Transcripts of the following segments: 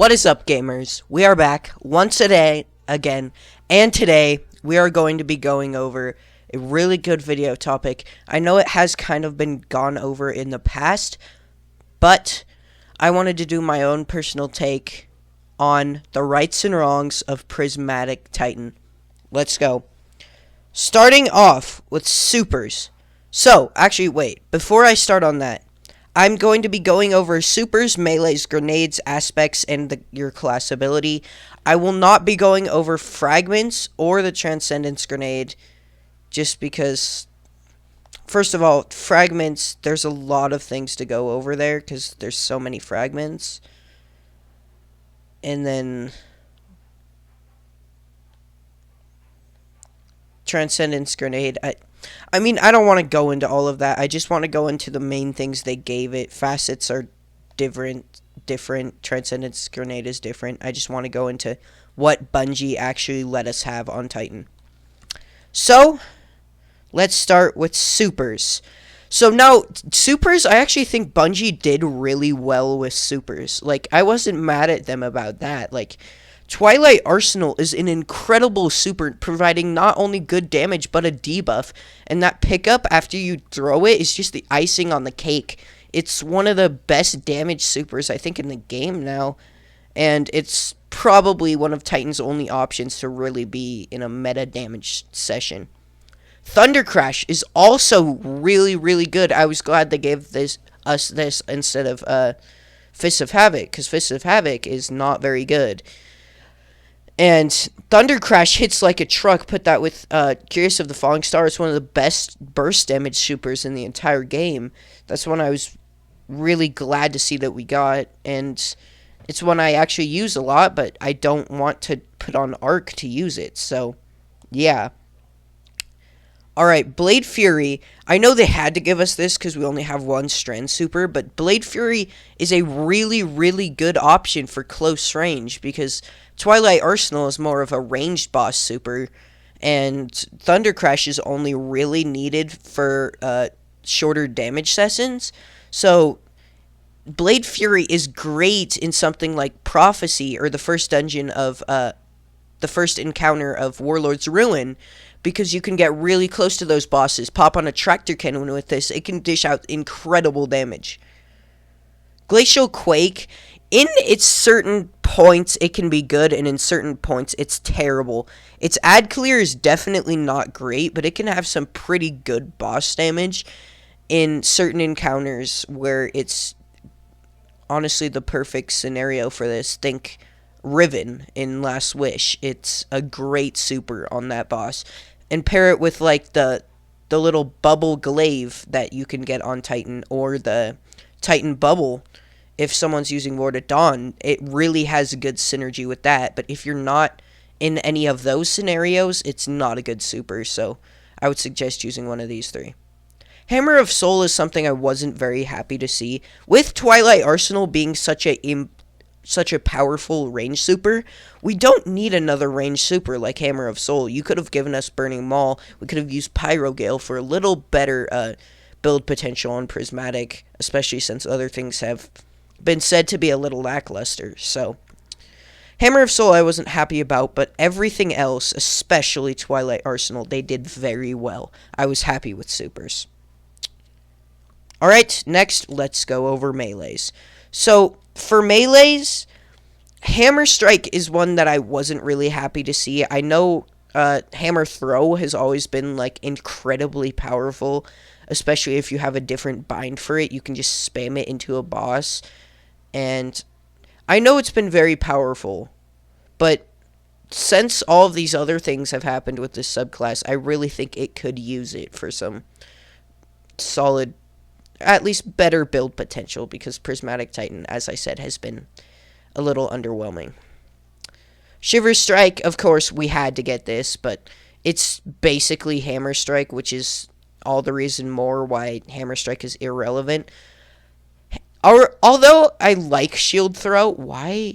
What is up, gamers? We are back once again, and today we are going to be going over a really good video topic. I know it has kind of been gone over in the past, but I wanted to do my own personal take on the rights and wrongs of Prismatic Titan. Let's go. Starting off with supers. So, actually, wait, before I start on that, I'm going to be going over supers, melees, grenades, aspects, and your class ability. I will not be going over fragments or the transcendence grenade, just because, first of all, fragments, there's a lot of things to go over there, because there's so many fragments. And then transcendence grenade, I mean, I don't want to go into all of that. I just want to go into the main things they gave it. Facets are different. Transcendence grenade is different. I just want to go into what Bungie actually let us have on Titan. So, let's start with supers. So now, supers, I actually think Bungie did really well with supers. Like, I wasn't mad at them about that. Like, Twilight Arsenal is an incredible super, providing not only good damage, but a debuff. And that pickup after you throw it is just the icing on the cake. It's one of the best damage supers, I think, in the game now. And it's probably one of Titan's only options to really be in a meta damage session. Thunder Crash is also really, really good. I was glad they gave us this instead of Fists of Havoc, because Fists of Havoc is not very good. And Thunder Crash hits like a truck. Put that with Curious of the Falling Star. It's one of the best burst damage supers in the entire game. That's one I was really glad to see that we got. And it's one I actually use a lot, but I don't want to put on Arc to use it. So, yeah. Alright, Blade Fury. I know they had to give us this because we only have one strand super, but Blade Fury is a really, really good option for close range because Twilight Arsenal is more of a ranged boss super, and Thunder Crash is only really needed for shorter damage sessions. So, Blade Fury is great in something like Prophecy or the first dungeon of the first encounter of Warlord's Ruin, because you can get really close to those bosses. Pop on a tractor cannon with this. It can dish out incredible damage. Glacial Quake, in its certain points, it can be good, and in certain points, it's terrible. Its ad clear is definitely not great, but it can have some pretty good boss damage in certain encounters where it's honestly the perfect scenario for this. Think Riven in Last Wish. It's a great super on that boss. And pair it with like the little bubble glaive that you can get on Titan, or the Titan bubble if someone's using Lord at Dawn. It really has a good synergy with that. But if you're not in any of those scenarios, it's not a good super. So I would suggest using one of these three. Hammer of Soul is something I wasn't very happy to see. With Twilight Arsenal being such a powerful range super, we don't need another range super like Hammer of Soul. You could have given us Burning Maul. We could have used Pyro Gale for a little better build potential on Prismatic, especially since other things have been said to be a little lackluster. So, Hammer of Soul I wasn't happy about, but everything else, especially Twilight Arsenal, they did very well. I was happy with supers. Alright, next let's go over melees. So, for melees, Hammer Strike is one that I wasn't really happy to see. I know Hammer Throw has always been like incredibly powerful, especially if you have a different bind for it. You can just spam it into a boss, and I know it's been very powerful, but since all of these other things have happened with this subclass, I really think it could use it for some solid, at least better build potential, because Prismatic Titan, as I said, has been a little underwhelming. Shiver Strike, of course, we had to get this, but it's basically Hammer Strike, which is all the reason more why Hammer Strike is irrelevant. Although I like Shield Throw, why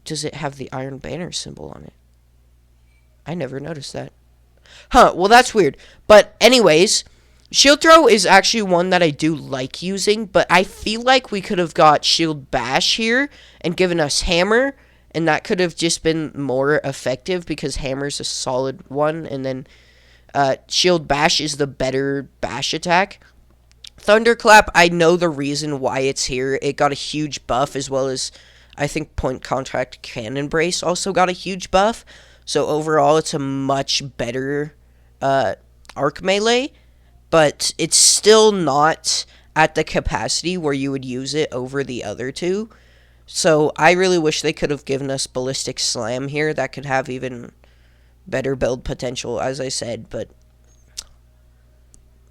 does it have the Iron Banner symbol on it? I never noticed that. Huh, well that's weird. But anyways, Shield Throw is actually one that I do like using, but I feel like we could have got Shield Bash here and given us Hammer, and that could have just been more effective because Hammer's a solid one, and then Shield Bash is the better bash attack. Thunderclap, I know the reason why it's here. It got a huge buff, as well as I think Point Contact Cannon Brace also got a huge buff. So overall, it's a much better arc melee, but it's still not at the capacity where you would use it over the other two. So I really wish they could have given us Ballistic Slam here. That could have even better build potential, as I said, but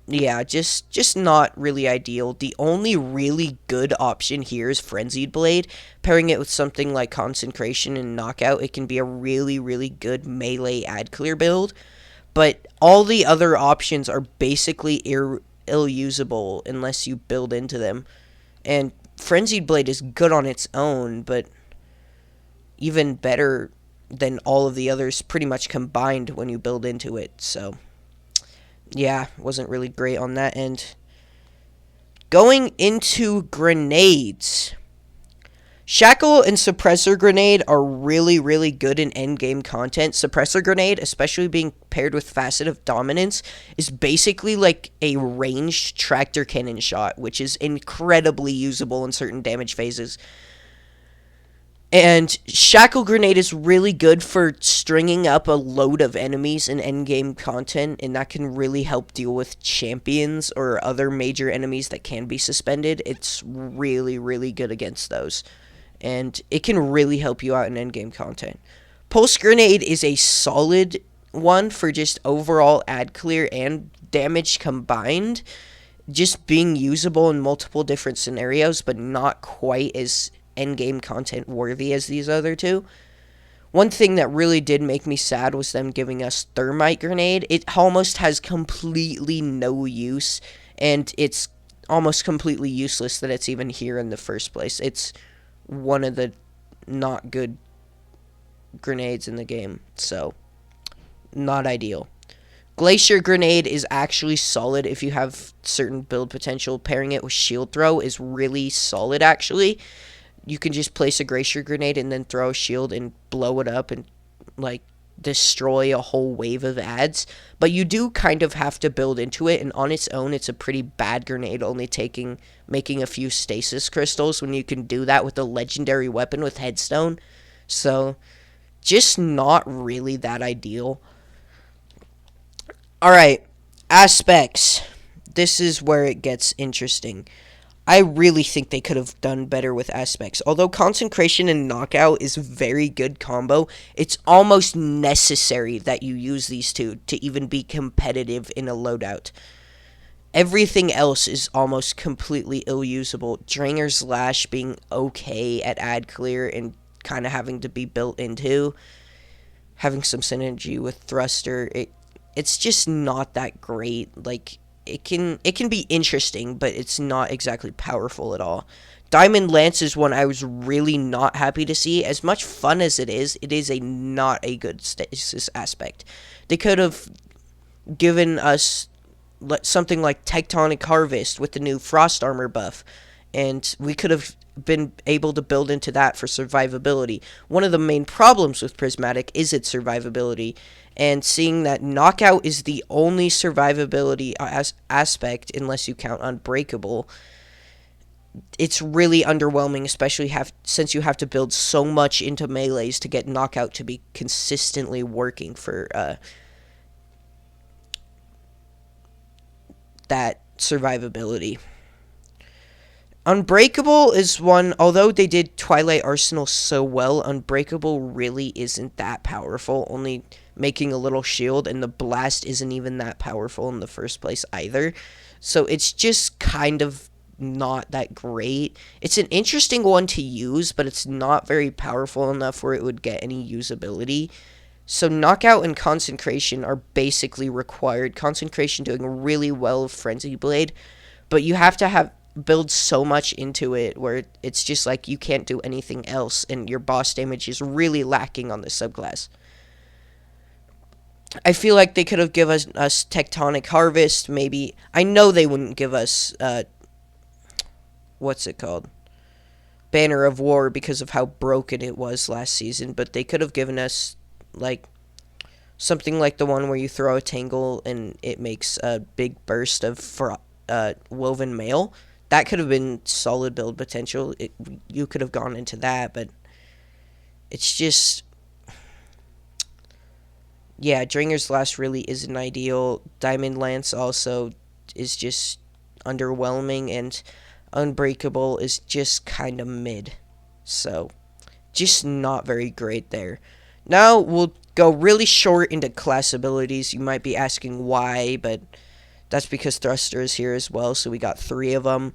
yeah, just not really ideal. The only really good option here is Frenzied Blade. Pairing it with something like Concentration and Knockout, it can be a really, really good melee ad clear build. But all the other options are basically ill-usable unless you build into them. And Frenzied Blade is good on its own, but even better than all of the others pretty much combined when you build into it. So yeah, wasn't really great on that end. Going into grenades. Shackle and Suppressor Grenade are really, really good in endgame content. Suppressor Grenade, especially being paired with Facet of Dominance, is basically like a ranged tractor cannon shot, which is incredibly usable in certain damage phases. And Shackle Grenade is really good for stringing up a load of enemies in endgame content, and that can really help deal with champions or other major enemies that can be suspended. It's really, really good against those, and it can really help you out in endgame content. Pulse Grenade is a solid one for just overall ad clear and damage combined, just being usable in multiple different scenarios, but not quite as endgame content worthy as these other two. One thing that really did make me sad was them giving us Thermite Grenade. It almost has completely no use, and it's almost completely useless that it's even here in the first place. It's one of the not good grenades in the game, so not ideal. Glacier Grenade is actually solid if you have certain build potential. Pairing it with Shield Throw is really solid, actually. You can just place a Glacier Grenade and then throw a shield and blow it up and, like, destroy a whole wave of ads. But you do kind of have to build into it, and on its own, it's a pretty bad grenade, only making a few stasis crystals when you can do that with a legendary weapon with Headstone. So, just not really that ideal. Alright, aspects. This is where it gets interesting. I really think they could have done better with aspects. Although Concentration and Knockout is a very good combo, it's almost necessary that you use these two to even be competitive in a loadout. Everything else is almost completely ill-usable. Drainer's Lash being okay at ad clear and kind of having to be built into. Having some synergy with Thruster, it's just not that great. Like, it can be interesting, but it's not exactly powerful at all. Diamond Lance is one I was really not happy to see. As much fun as it is not a good stasis aspect. They could have given us something like Tectonic Harvest with the new Frost Armor buff, and we could have been able to build into that for survivability. One of the main problems with Prismatic is its survivability, and seeing that Knockout is the only survivability aspect, unless you count Unbreakable, it's really underwhelming, especially since you have to build so much into melees to get Knockout to be consistently working for that survivability. Unbreakable is one, although they did Twilight Arsenal so well, Unbreakable really isn't that powerful, only making a little shield, and the blast isn't even that powerful in the first place either. So it's just kind of not that great. It's an interesting one to use, but it's not very powerful enough where it would get any usability. So Knockout and Concentration are basically required. Concentration doing really well with Frenzy Blade, but you have to build so much into it where it's just like you can't do anything else, and your boss damage is really lacking on this subclass. I feel like they could have given us Tectonic Harvest, maybe. I know they wouldn't give us, what's it called? Banner of War, because of how broken it was last season, but they could have given us, like, something like the one where you throw a Tangle and it makes a big burst of woven mail. That could have been solid build potential. You could have gone into that, but it's just, yeah, Dringer's Last really isn't ideal. Diamond Lance also is just underwhelming, and Unbreakable is just kind of mid. So, just not very great there. Now, we'll go really short into class abilities. You might be asking why, but that's because Thruster is here as well, so we got 3 of them.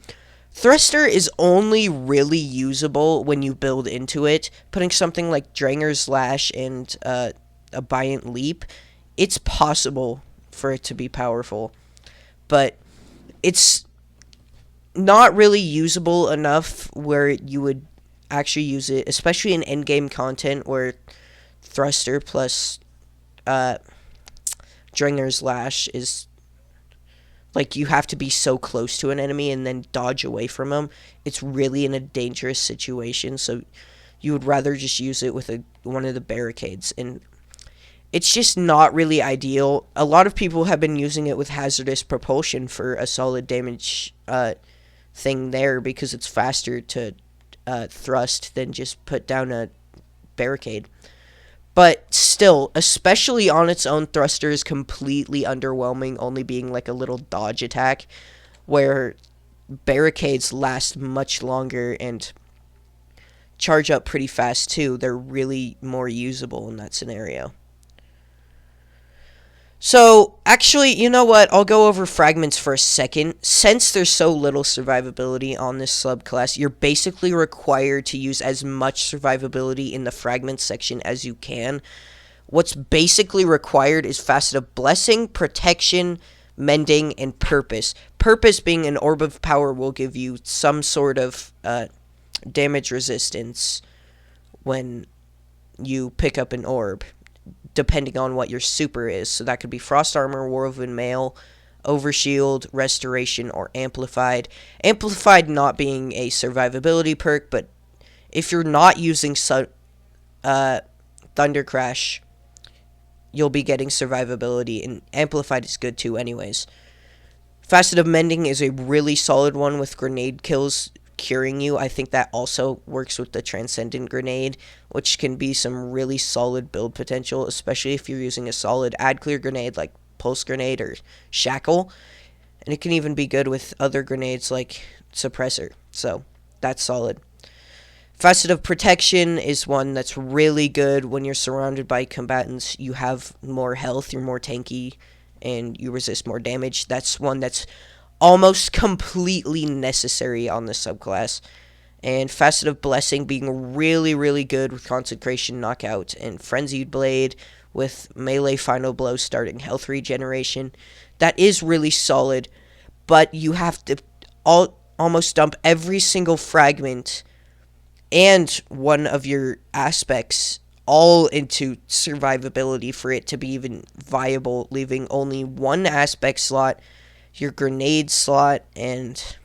Thruster is only really usable when you build into it. Putting something like Dranger's Lash and a Buoyant Leap, it's possible for it to be powerful, but it's not really usable enough where you would actually use it, especially in endgame content where Thruster plus Dranger's Lash is like you have to be so close to an enemy and then dodge away from them. It's really in a dangerous situation, so you would rather just use it with one of the barricades, and it's just not really ideal. A lot of people have been using it with Hazardous Propulsion for a solid damage thing there, because it's faster to thrust than just put down a barricade. But still, especially on its own, Thruster is completely underwhelming, only being like a little dodge attack, where barricades last much longer and charge up pretty fast too. They're really more usable in that scenario. So, actually, you know what? I'll go over fragments for a second. Since there's so little survivability on this subclass, you're basically required to use as much survivability in the fragments section as you can. What's basically required is Facet of Blessing, Protection, Mending, and Purpose. Purpose being an Orb of Power will give you some sort of damage resistance when you pick up an orb, depending on what your super is. So that could be Frost Armor, Woven Mail, Overshield, Restoration, or Amplified. Amplified not being a survivability perk, but if you're not using Thunder Crash, you'll be getting survivability, and Amplified is good too anyways. Facet of Mending is a really solid one with grenade kills curing you. I think that also works with the Transcendent Grenade, which can be some really solid build potential, especially if you're using a solid Ad Clear grenade like Pulse Grenade or Shackle. And it can even be good with other grenades like Suppressor. So, that's solid. Facet of Protection is one that's really good when you're surrounded by combatants. You have more health, you're more tanky, and you resist more damage. That's one that's almost completely necessary on this subclass. And Facet of Blessing being really, really good with Consecration Knockout, and Frenzied Blade with Melee Final Blow starting health regeneration. That is really solid, but you have to almost dump every single fragment and one of your aspects all into survivability for it to be even viable, leaving only one aspect slot, your grenade slot, and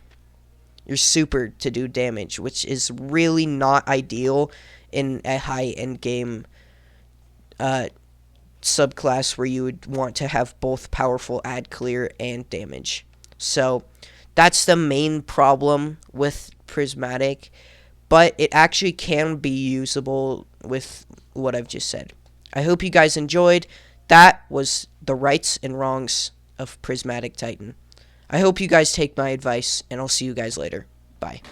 your super to do damage, which is really not ideal in a high end game subclass where you would want to have both powerful Ad Clear and damage. So that's the main problem with Prismatic, but it actually can be usable with what I've just said. I hope you guys enjoyed. That was the rights and wrongs of Prismatic Titan. I hope you guys take my advice, and I'll see you guys later. Bye.